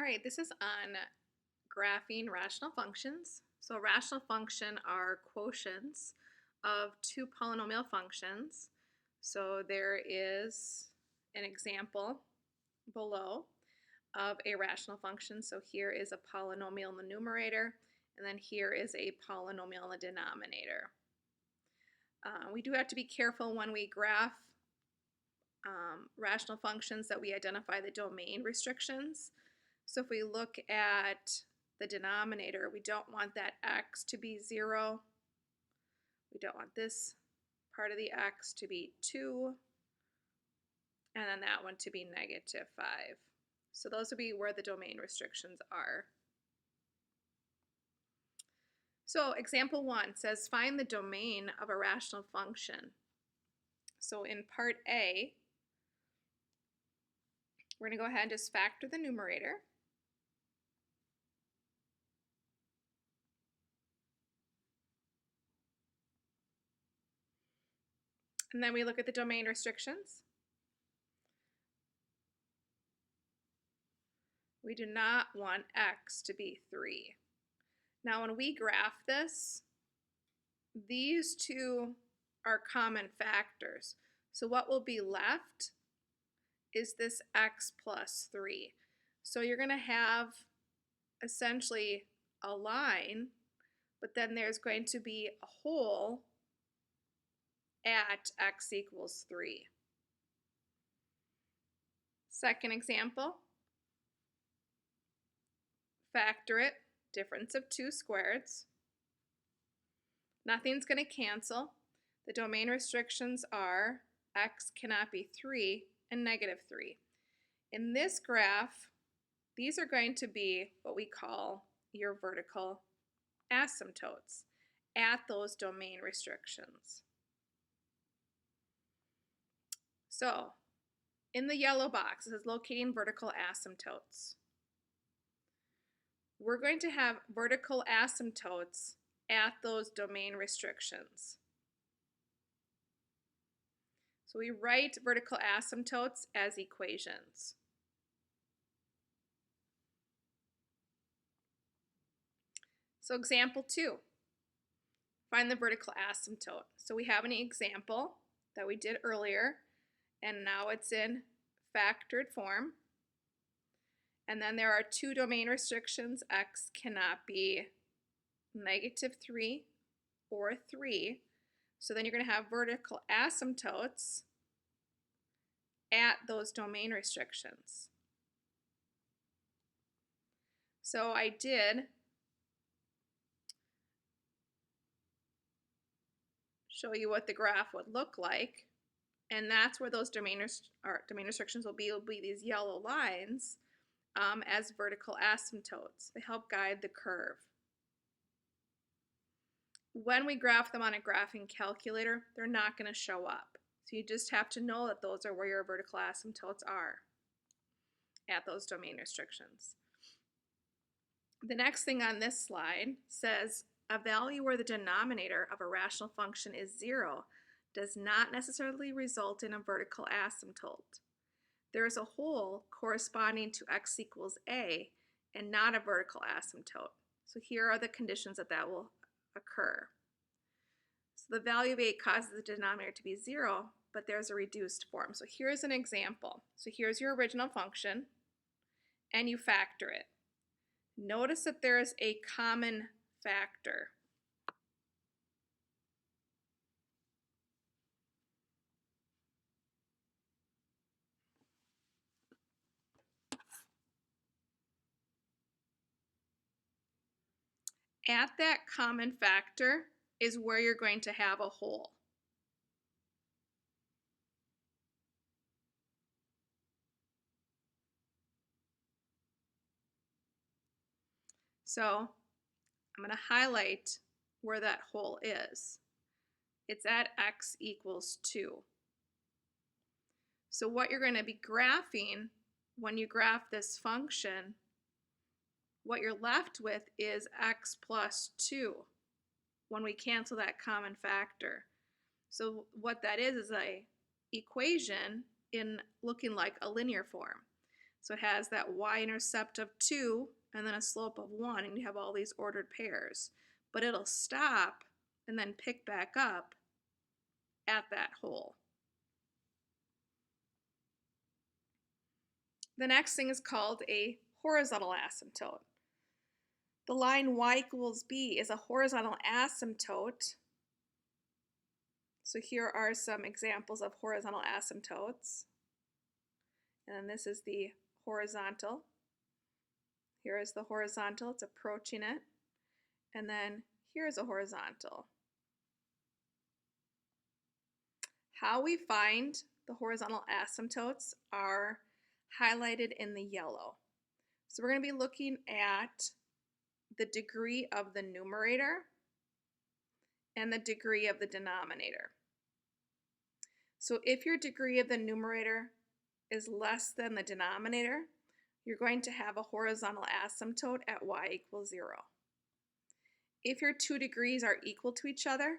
All right, this is on graphing rational functions. So a rational function are quotients of two polynomial functions. So there is an example below of a rational function. So here is a polynomial in the numerator, and then here is a polynomial in the denominator. We do have to be careful when we graph rational functions that we identify the domain restrictions. So if we look at the denominator, we don't want that x to be 0. We don't want this part of the x to be 2. And then that one to be -5. So those would be where the domain restrictions are. So example 1 says find the domain of a rational function. So in part A, we're going to go ahead and just factor the numerator. And then we look at the domain restrictions. We do not want x to be 3. Now when we graph this, these two are common factors. So what will be left is this x plus 3. So you're going to have essentially a line, but then there's going to be a hole at x equals 3. Second example, factor it, difference of 2 squareds. Nothing's going to cancel. The domain restrictions are x cannot be 3 and -3. In this graph, these are going to be what we call your vertical asymptotes at those domain restrictions. So, in the yellow box, it says locating vertical asymptotes. We're going to have vertical asymptotes at those domain restrictions. So we write vertical asymptotes as equations. So example 2, find the vertical asymptote. So we have an example that we did earlier, and now it's in factored form. And then there are 2 domain restrictions. X cannot be -3 or 3. So then you're going to have vertical asymptotes at those domain restrictions. So I did show you what the graph would look like, and that's where those domain restrictions will be these yellow lines as vertical asymptotes. They help guide the curve. When we graph them on a graphing calculator, they're not going to show up. So you just have to know that those are where your vertical asymptotes are at those domain restrictions. The next thing on this slide says a value where the denominator of a rational function is 0 does not necessarily result in a vertical asymptote. There is a hole corresponding to x equals a and not a vertical asymptote. So here are the conditions that will occur. So the value of a causes the denominator to be 0, but there's a reduced form. So here's an example. So here's your original function, and you factor it. Notice that there is a common factor. At that common factor is where you're going to have a hole. So I'm going to highlight where that hole is. It's at x equals 2. So what you're going to be graphing when you graph this function, what you're left with is x plus 2 when we cancel that common factor. So what that is a equation in looking like a linear form. So it has that y-intercept of 2 and then a slope of 1, and you have all these ordered pairs. But it'll stop and then pick back up at that hole. The next thing is called a horizontal asymptote. The line y equals b is a horizontal asymptote. So here are some examples of horizontal asymptotes. And then this is the horizontal. Here is the horizontal, it's approaching it. And then here's a horizontal. How we find the horizontal asymptotes are highlighted in the yellow. So we're going to be looking at the degree of the numerator and the degree of the denominator. So if your degree of the numerator is less than the denominator, you're going to have a horizontal asymptote at y equals 0. If your two degrees are equal to each other,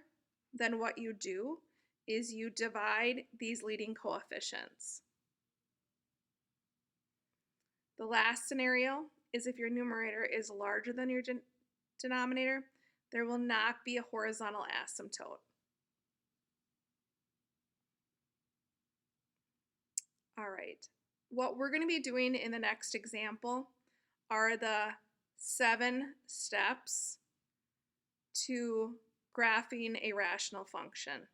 then what you do is you divide these leading coefficients. The last scenario is if your numerator is larger than your denominator, there will not be a horizontal asymptote. All right, what we're going to be doing in the next example are the 7 steps to graphing a rational function.